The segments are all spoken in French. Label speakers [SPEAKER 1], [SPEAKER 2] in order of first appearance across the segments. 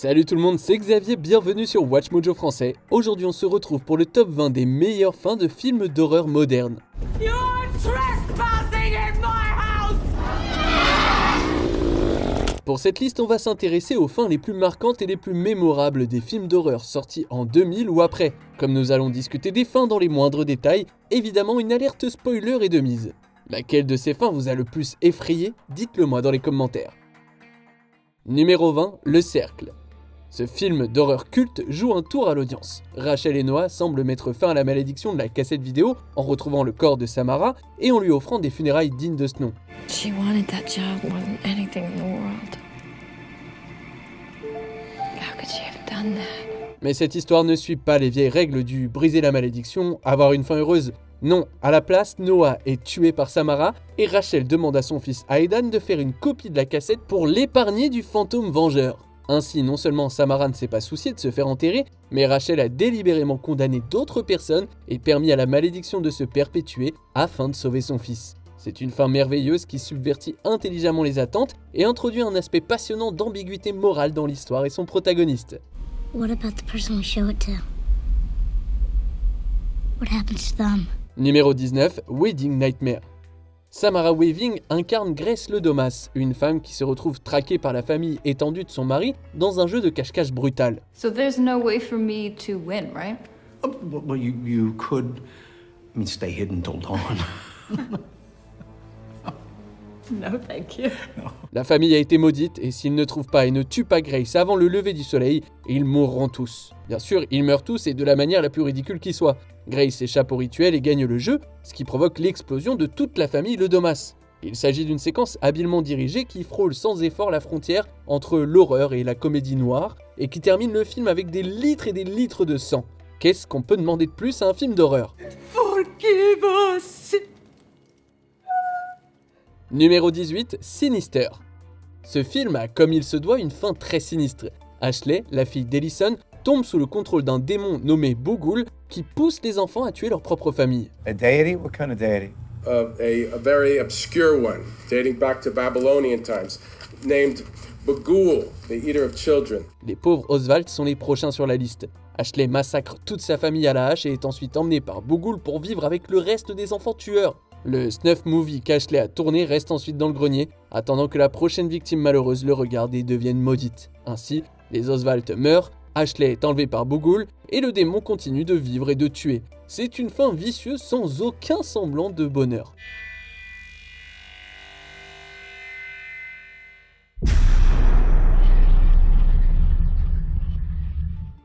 [SPEAKER 1] Salut tout le monde, c'est Xavier, bienvenue sur Watch Mojo français. Aujourd'hui on se retrouve pour le top 20 des meilleures fins de films d'horreur modernes.
[SPEAKER 2] You're trespassing in my house!
[SPEAKER 1] Pour cette liste, on va s'intéresser aux fins les plus marquantes et les plus mémorables des films d'horreur sortis en 2000 ou après. Comme nous allons discuter des fins dans les moindres détails, évidemment une alerte spoiler est de mise. Laquelle de ces fins vous a le plus effrayé? Dites-le moi dans les commentaires. Numéro 20, Le Cercle. Ce film d'horreur culte joue un tour à l'audience. Rachel et Noah semblent mettre fin à la malédiction de la cassette vidéo en retrouvant le corps de Samara et en lui offrant des funérailles dignes de ce nom.
[SPEAKER 3] She wanted that job more than anything in the world. How could she have done that?
[SPEAKER 1] Mais cette histoire ne suit pas les vieilles règles du briser la malédiction, avoir une fin heureuse. Non, à la place, Noah est tué par Samara et Rachel demande à son fils Aidan de faire une copie de la cassette pour l'épargner du fantôme vengeur. Ainsi, non seulement Samara ne s'est pas souciée de se faire enterrer, mais Rachel a délibérément condamné d'autres personnes et permis à la malédiction de se perpétuer afin de sauver son fils. C'est une fin merveilleuse qui subvertit intelligemment les attentes et introduit un aspect passionnant d'ambiguïté morale dans l'histoire et son protagoniste.
[SPEAKER 4] What about the person we show it to? What happens to them?
[SPEAKER 1] Numéro 19, Wedding Nightmare. Samara Weaving incarne Grace Ledomas, une femme qui se retrouve traquée par la famille étendue de son mari dans un jeu de cache-cache brutal.
[SPEAKER 5] So there's no way for me to win, right?
[SPEAKER 6] Well, you could, stay hidden till dawn.
[SPEAKER 5] No, thank you.
[SPEAKER 1] La famille a été maudite et s'ils ne trouvent pas et ne tuent pas Grace avant le lever du soleil, ils mourront tous. Bien sûr, ils meurent tous et de la manière la plus ridicule qui soit. Grace échappe au rituel et gagne le jeu, ce qui provoque l'explosion de toute la famille Ledomas. Il s'agit d'une séquence habilement dirigée qui frôle sans effort la frontière entre l'horreur et la comédie noire et qui termine le film avec des litres et des litres de sang. Qu'est-ce qu'on peut demander de plus à un film d'horreur?
[SPEAKER 2] Forgive us!
[SPEAKER 1] Numéro 18, Sinister. Ce film a, comme il se doit, une fin très sinistre. Ashley, la fille d'Ellison, tombe sous le contrôle d'un démon nommé Bughuul qui pousse les enfants à tuer leur propre famille.
[SPEAKER 7] A deity? What kind of deity?
[SPEAKER 8] A very obscure one, dating back to Babylonian times, named Bughuul, the eater of children.
[SPEAKER 1] Les pauvres Oswald sont les prochains sur la liste. Ashley massacre toute sa famille à la hache et est ensuite emmenée par Bughuul pour vivre avec le reste des enfants tueurs. Le snuff movie qu'Ashley a tourné reste ensuite dans le grenier, attendant que la prochaine victime malheureuse le regarde et devienne maudite. Ainsi, les Oswald meurent, Ashley est enlevée par Bughuul et le démon continue de vivre et de tuer. C'est une fin vicieuse sans aucun semblant de bonheur.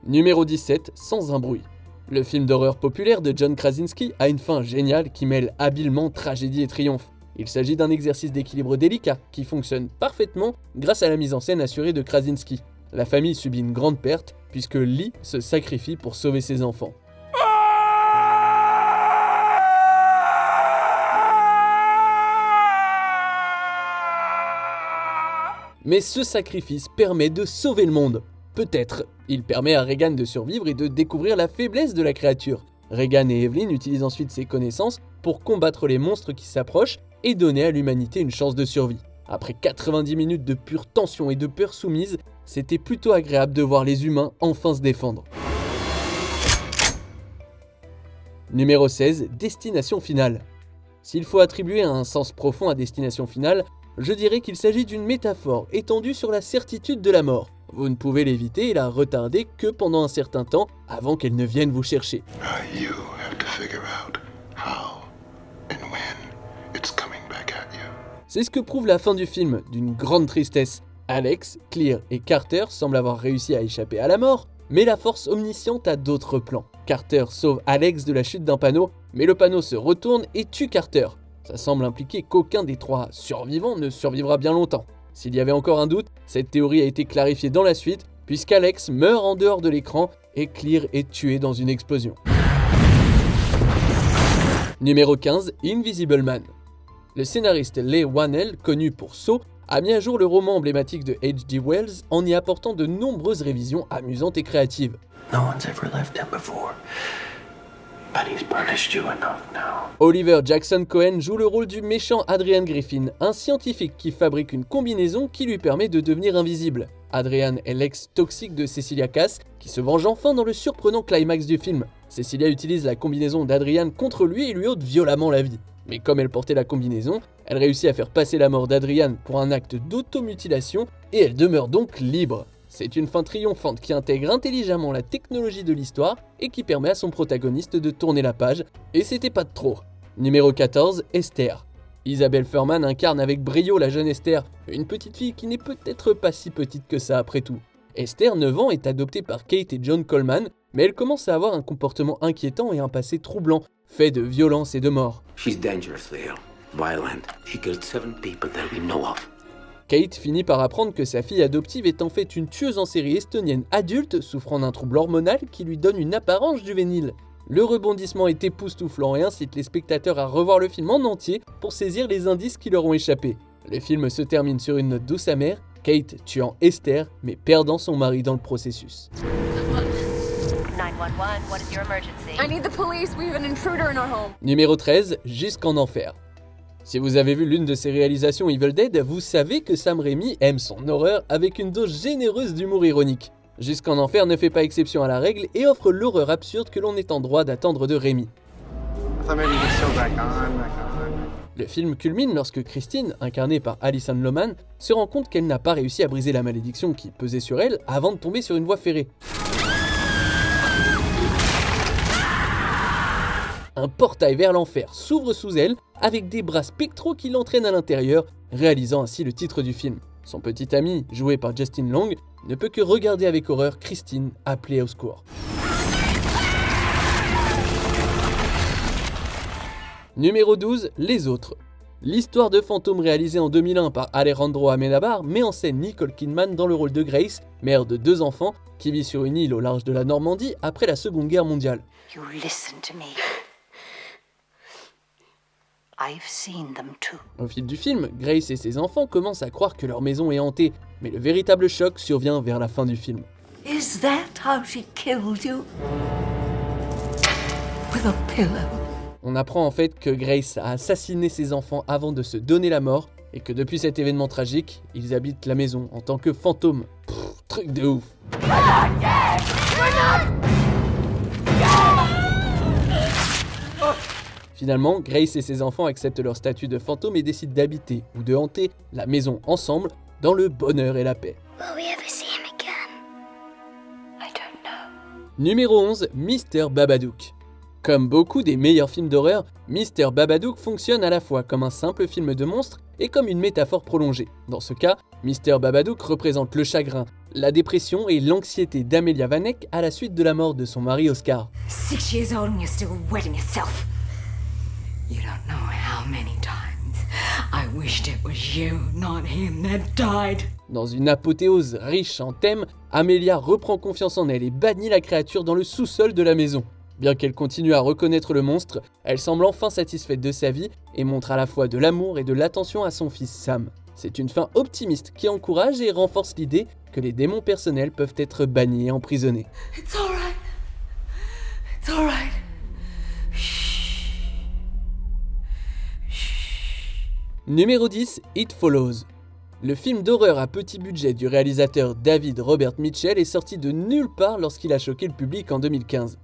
[SPEAKER 1] Numéro 17, Sans un bruit. Le film d'horreur populaire de John Krasinski a une fin géniale qui mêle habilement tragédie et triomphe. Il s'agit d'un exercice d'équilibre délicat qui fonctionne parfaitement grâce à la mise en scène assurée de Krasinski. La famille subit une grande perte puisque Lee se sacrifie pour sauver ses enfants. Mais ce sacrifice permet de sauver le monde. Peut-être. Il permet à Regan de survivre et de découvrir la faiblesse de la créature. Regan et Evelyn utilisent ensuite ces connaissances pour combattre les monstres qui s'approchent et donner à l'humanité une chance de survie. Après 90 minutes de pure tension et de peur soumise, c'était plutôt agréable de voir les humains enfin se défendre. Numéro 16, Destination finale. S'il faut attribuer un sens profond à Destination finale, je dirais qu'il s'agit d'une métaphore étendue sur la certitude de la mort. Vous ne pouvez l'éviter et la retarder que pendant un certain temps avant qu'elle ne vienne vous chercher.
[SPEAKER 9] You have to figure out how and when it's coming back at you.
[SPEAKER 1] C'est ce que prouve la fin du film, d'une grande tristesse. Alex, Clear et Carter semblent avoir réussi à échapper à la mort, mais la force omnisciente a d'autres plans. Carter sauve Alex de la chute d'un panneau, mais le panneau se retourne et tue Carter. Ça semble impliquer qu'aucun des trois survivants ne survivra bien longtemps. S'il y avait encore un doute, cette théorie a été clarifiée dans la suite, puisqu'Alex meurt en dehors de l'écran et Clear est tué dans une explosion. Numéro 15, Invisible Man. Le scénariste Leigh Whannell, connu pour Saw, a mis à jour le roman emblématique de H.G. Wells en y apportant de nombreuses révisions amusantes et créatives.
[SPEAKER 6] No one's ever left him before. But he's punished you enough now.
[SPEAKER 1] Oliver Jackson Cohen joue le rôle du méchant Adrian Griffin, un scientifique qui fabrique une combinaison qui lui permet de devenir invisible. Adrian est l'ex toxique de Cecilia Cass, qui se venge enfin dans le surprenant climax du film. Cecilia utilise la combinaison d'Adrian contre lui et lui ôte violemment la vie. Mais comme elle portait la combinaison, elle réussit à faire passer la mort d'Adrian pour un acte d'automutilation et elle demeure donc libre. C'est une fin triomphante qui intègre intelligemment la technologie de l'histoire et qui permet à son protagoniste de tourner la page, et c'était pas de trop. Numéro 14, Esther. Isabelle Fuhrman incarne avec brio la jeune Esther, une petite fille qui n'est peut-être pas si petite que ça après tout. Esther, 9 ans, est adoptée par Kate et John Coleman, mais elle commence à avoir un comportement inquiétant et un passé troublant, fait de violence et de mort.
[SPEAKER 6] She's dangerously ill, violent. She killed 7 people that we know of.
[SPEAKER 1] Kate finit par apprendre que sa fille adoptive est en fait une tueuse en série estonienne adulte souffrant d'un trouble hormonal qui lui donne une apparence juvénile. Le rebondissement est époustouflant et incite les spectateurs à revoir le film en entier pour saisir les indices qui leur ont échappé. Le film se termine sur une note douce amère, Kate tuant Esther mais perdant son mari dans le processus.
[SPEAKER 10] 911, what is your emergency?
[SPEAKER 5] I need the police. We have an intruder in our home.
[SPEAKER 1] Numéro 13, Jusqu'en enfer. Si vous avez vu l'une de ses réalisations Evil Dead, vous savez que Sam Raimi aime son horreur avec une dose généreuse d'humour ironique. Jusqu'en enfer ne fait pas exception à la règle et offre l'horreur absurde que l'on est en droit d'attendre de Raimi. Le film culmine lorsque Christine, incarnée par Alison Lohman, se rend compte qu'elle n'a pas réussi à briser la malédiction qui pesait sur elle avant de tomber sur une voie ferrée. Un portail vers l'enfer s'ouvre sous elle avec des bras spectraux qui l'entraînent à l'intérieur, réalisant ainsi le titre du film. Son petit ami, joué par Justin Long, ne peut que regarder avec horreur Christine appelée au secours. Numéro 12, Les autres. L'histoire de fantôme réalisée en 2001 par Alejandro Amenábar met en scène Nicole Kidman dans le rôle de Grace, mère de 2 enfants, qui vit sur une île au large de la Normandie après la Seconde Guerre mondiale.
[SPEAKER 10] You listen to me. I've seen them too.
[SPEAKER 1] Au fil du film, Grace et ses enfants commencent à croire que leur maison est hantée, mais le véritable choc survient vers la fin du film.
[SPEAKER 10] Is that how she killed you? With a pillow.
[SPEAKER 1] On apprend en fait que Grace a assassiné ses enfants avant de se donner la mort, et que depuis cet événement tragique, ils habitent la maison en tant que fantômes. Truc de ouf. Finalement, Grace et ses enfants acceptent leur statut de fantôme et décident d'habiter ou de hanter la maison ensemble dans le bonheur et la paix.
[SPEAKER 4] Will we ever see him again?
[SPEAKER 10] I don't know.
[SPEAKER 1] Numéro 11, Mr. Babadook. Comme beaucoup des meilleurs films d'horreur, Mr. Babadook fonctionne à la fois comme un simple film de monstre et comme une métaphore prolongée. Dans ce cas, Mr. Babadook représente le chagrin, la dépression et l'anxiété d'Amelia Vanek à la suite de la mort de son mari Oscar.
[SPEAKER 2] 6 years old and you're still wetting yourself. You don't know how many times I wished it was you, not him, that died.
[SPEAKER 1] Dans une apothéose riche en thèmes, Amelia reprend confiance en elle et bannit la créature dans le sous-sol de la maison. Bien qu'elle continue à reconnaître le monstre, elle semble enfin satisfaite de sa vie et montre à la fois de l'amour et de l'attention à son fils Sam. C'est une fin optimiste qui encourage et renforce l'idée que les démons personnels peuvent être bannis et emprisonnés.
[SPEAKER 2] It's all right. It's all right.
[SPEAKER 1] Numéro 10, It Follows. Le film d'horreur à petit budget du réalisateur David Robert Mitchell est sorti de nulle part lorsqu'il a choqué le public en 2015.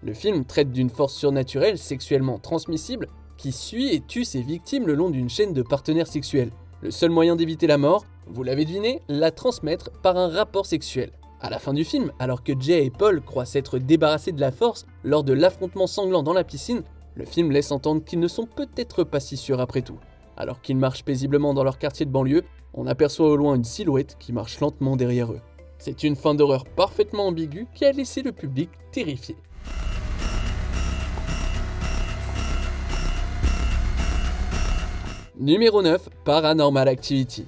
[SPEAKER 1] Le film traite d'une force surnaturelle sexuellement transmissible qui suit et tue ses victimes le long d'une chaîne de partenaires sexuels. Le seul moyen d'éviter la mort, vous l'avez deviné, la transmettre par un rapport sexuel. À la fin du film, alors que Jay et Paul croient s'être débarrassés de la force lors de l'affrontement sanglant dans la piscine, le film laisse entendre qu'ils ne sont peut-être pas si sûrs après tout. Alors qu'ils marchent paisiblement dans leur quartier de banlieue, on aperçoit au loin une silhouette qui marche lentement derrière eux. C'est une fin d'horreur parfaitement ambiguë qui a laissé le public terrifié. Numéro 9, Paranormal Activity.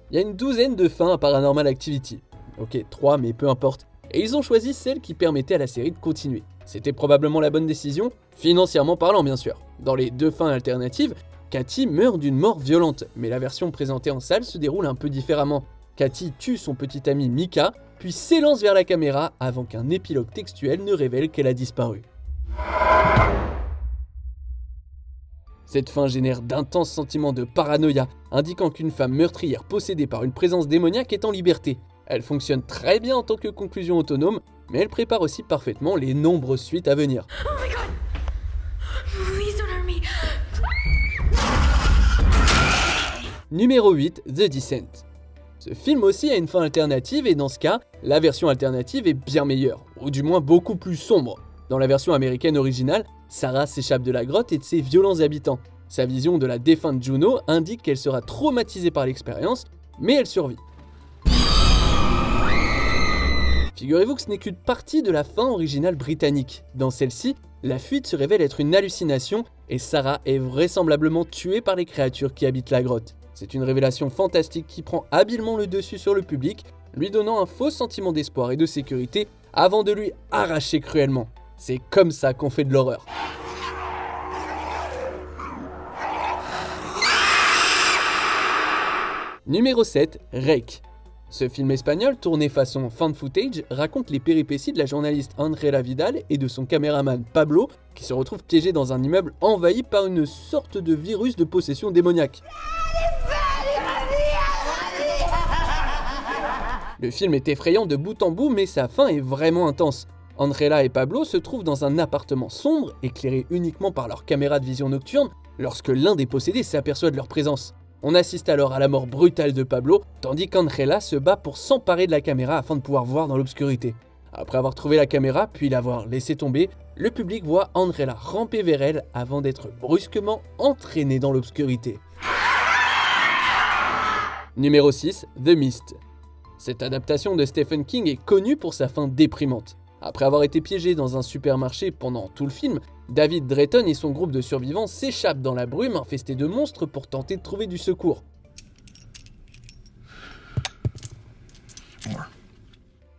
[SPEAKER 1] Il y a une douzaine de fins à Paranormal Activity. Ok, 3 mais peu importe. Et ils ont choisi celle qui permettait à la série de continuer. C'était probablement la bonne décision, financièrement parlant bien sûr. Dans les 2 fins alternatives, Cathy meurt d'une mort violente, mais la version présentée en salle se déroule un peu différemment. Cathy tue son petit ami Mika, puis s'élance vers la caméra avant qu'un épilogue textuel ne révèle qu'elle a disparu. Cette fin génère d'intenses sentiments de paranoïa, indiquant qu'une femme meurtrière possédée par une présence démoniaque est en liberté. Elle fonctionne très bien en tant que conclusion autonome, mais elle prépare aussi parfaitement les nombreuses suites à venir.
[SPEAKER 5] Oh my god! Please don't hurt me.
[SPEAKER 1] Numéro 8, The Descent. Ce film aussi a une fin alternative et dans ce cas, la version alternative est bien meilleure, ou du moins beaucoup plus sombre. Dans la version américaine originale, Sarah s'échappe de la grotte et de ses violents habitants. Sa vision de la défunte Juno indique qu'elle sera traumatisée par l'expérience, mais elle survit. Figurez-vous que ce n'est qu'une partie de la fin originale britannique. Dans celle-ci, la fuite se révèle être une hallucination et Sarah est vraisemblablement tuée par les créatures qui habitent la grotte. C'est une révélation fantastique qui prend habilement le dessus sur le public, lui donnant un faux sentiment d'espoir et de sécurité avant de lui arracher cruellement. C'est comme ça qu'on fait de l'horreur. Numéro 7, Rake. Ce film espagnol, tourné façon found footage, raconte les péripéties de la journaliste Andrea Vidal et de son caméraman Pablo, qui se retrouvent piégés dans un immeuble envahi par une sorte de virus de possession démoniaque. Le film est effrayant de bout en bout, mais sa fin est vraiment intense. Andrea et Pablo se trouvent dans un appartement sombre, éclairé uniquement par leur caméra de vision nocturne, lorsque l'un des possédés s'aperçoit de leur présence. On assiste alors à la mort brutale de Pablo, tandis qu'Andrea se bat pour s'emparer de la caméra afin de pouvoir voir dans l'obscurité. Après avoir trouvé la caméra, puis l'avoir laissée tomber, le public voit Andrea ramper vers elle avant d'être brusquement entraîné dans l'obscurité. Numéro 6, The Mist. Cette adaptation de Stephen King est connue pour sa fin déprimante. Après avoir été piégé dans un supermarché pendant tout le film, David Drayton et son groupe de survivants s'échappent dans la brume infestée de monstres pour tenter de trouver du secours.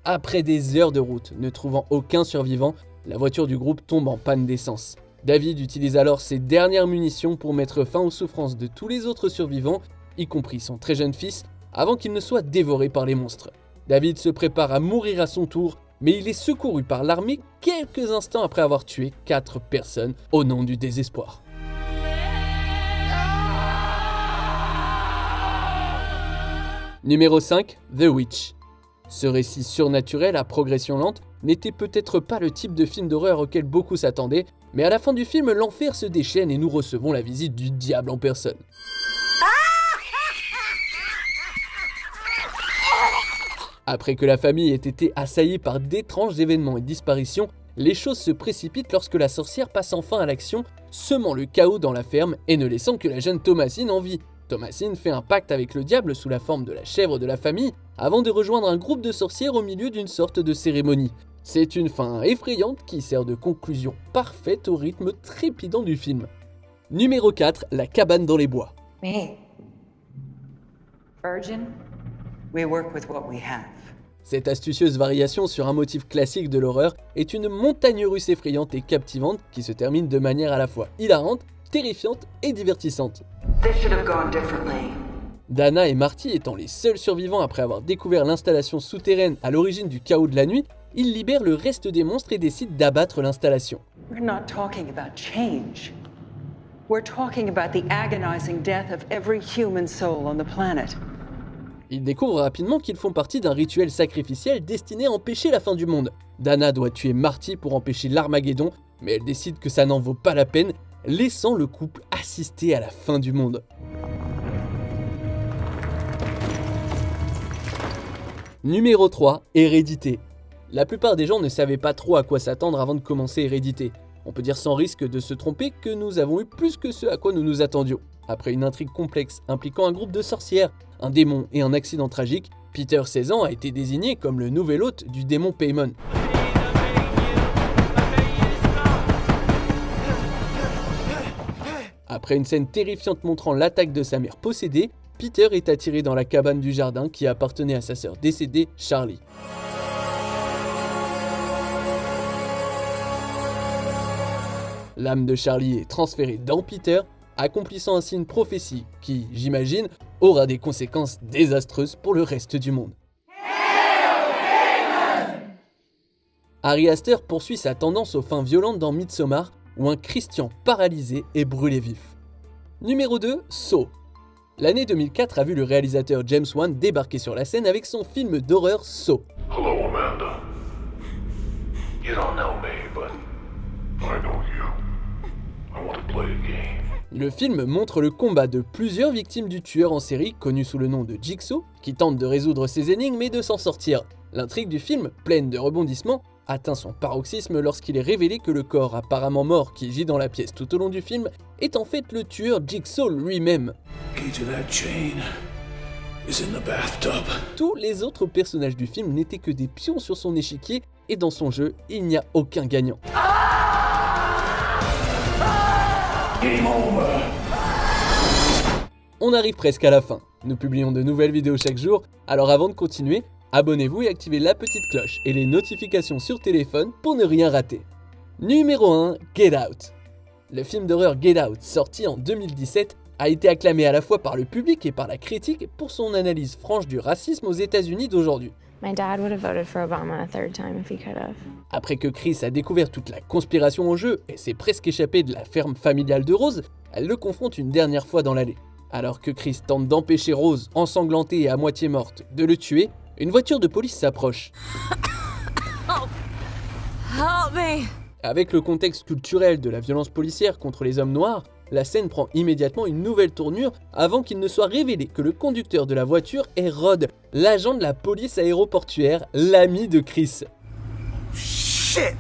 [SPEAKER 1] Après des heures de route, ne trouvant aucun survivant, la voiture du groupe tombe en panne d'essence. David utilise alors ses dernières munitions pour mettre fin aux souffrances de tous les autres survivants, y compris son très jeune fils, avant qu'il ne soit dévoré par les monstres. David se prépare à mourir à son tour, mais il est secouru par l'armée quelques instants après avoir tué 4 personnes au nom du désespoir. Numéro 5, The Witch. Ce récit surnaturel à progression lente n'était peut-être pas le type de film d'horreur auquel beaucoup s'attendaient, mais à la fin du film, l'enfer se déchaîne et nous recevons la visite du diable en personne. Après que la famille ait été assaillie par d'étranges événements et disparitions, les choses se précipitent lorsque la sorcière passe enfin à l'action, semant le chaos dans la ferme et ne laissant que la jeune Thomasine en vie. Thomasine fait un pacte avec le diable sous la forme de la chèvre de la famille, avant de rejoindre un groupe de sorcières au milieu d'une sorte de cérémonie. C'est une fin effrayante qui sert de conclusion parfaite au rythme trépidant du film. Numéro 4, la cabane dans les bois.
[SPEAKER 2] Me? Virgin? We work with what we have.
[SPEAKER 1] Cette astucieuse variation sur un motif classique de l'horreur est une montagne russe effrayante et captivante qui se termine de manière à la fois hilarante, terrifiante et divertissante.
[SPEAKER 2] This should have gone differently.
[SPEAKER 1] Dana et Marty étant les seuls survivants après avoir découvert l'installation souterraine à l'origine du chaos de la nuit, ils libèrent le reste des monstres et décident d'abattre l'installation.
[SPEAKER 11] We're not talking about change. We're talking about the agonizing death of every human soul on the planet.
[SPEAKER 1] Ils découvrent rapidement qu'ils font partie d'un rituel sacrificiel destiné à empêcher la fin du monde. Dana doit tuer Marty pour empêcher l'Armageddon, mais elle décide que ça n'en vaut pas la peine, laissant le couple assister à la fin du monde. Numéro 3, Hérédité. La plupart des gens ne savaient pas trop à quoi s'attendre avant de commencer Hérédité. On peut dire sans risque de se tromper que nous avons eu plus que ce à quoi nous nous attendions. Après une intrigue complexe impliquant un groupe de sorcières, un démon et un accident tragique, Peter, 16 ans, a été désigné comme le nouvel hôte du démon Paimon. Après une scène terrifiante montrant l'attaque de sa mère possédée, Peter est attiré dans la cabane du jardin qui appartenait à sa sœur décédée, Charlie. L'âme de Charlie est transférée dans Peter, accomplissant ainsi une prophétie qui, j'imagine, aura des conséquences désastreuses pour le reste du monde. Ari Aster poursuit sa tendance aux fins violentes dans Midsommar, où un Christian paralysé est brûlé vif. Numéro 2, Saw. L'année 2004 a vu le réalisateur James Wan débarquer sur la scène avec son film d'horreur Saw.
[SPEAKER 9] Hello, Amanda. You don't know me, but I know you. I want to play a game.
[SPEAKER 1] Le film montre le combat de plusieurs victimes du tueur en série connu sous le nom de Jigsaw, qui tente de résoudre ses énigmes et de s'en sortir. L'intrigue du film, pleine de rebondissements, atteint son paroxysme lorsqu'il est révélé que le corps apparemment mort qui gît dans la pièce tout au long du film est en fait le tueur Jigsaw lui-même. Tous les autres personnages du film n'étaient que des pions sur son échiquier et dans son jeu, il n'y a aucun gagnant. On arrive presque à la fin. Nous publions de nouvelles vidéos chaque jour, alors avant de continuer, abonnez-vous et activez la petite cloche et les notifications sur téléphone pour ne rien rater. Numéro 1, Get Out. Le film d'horreur Get Out, sorti en 2017, a été acclamé à la fois par le public et par la critique pour son analyse franche du racisme aux États-Unis d'aujourd'hui.
[SPEAKER 3] My dad would have voted for Obama a third time if he could have.
[SPEAKER 1] Après que Chris a découvert toute la conspiration en jeu et s'est presque échappé de la ferme familiale de Rose, elle le confronte une dernière fois dans l'allée. Alors que Chris tente d'empêcher Rose, ensanglantée et à moitié morte, de le tuer, une voiture de police s'approche.
[SPEAKER 5] Help me!
[SPEAKER 1] Avec le contexte culturel de la violence policière contre les hommes noirs, la scène prend immédiatement une nouvelle tournure avant qu'il ne soit révélé que le conducteur de la voiture est Rod, l'agent de la police aéroportuaire, l'ami de Chris.
[SPEAKER 6] Shit!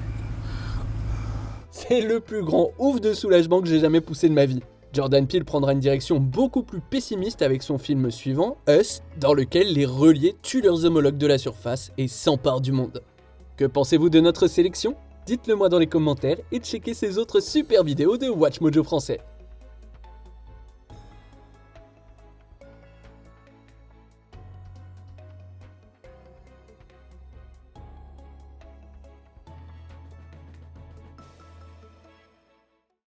[SPEAKER 1] C'est le plus grand ouf de soulagement que j'ai jamais poussé de ma vie. Jordan Peele prendra une direction beaucoup plus pessimiste avec son film suivant, Us, dans lequel les reliés tuent leurs homologues de la surface et s'emparent du monde. Que pensez-vous de notre sélection ? Dites-le moi dans les commentaires et checkez ces autres super vidéos de Watch Mojo français.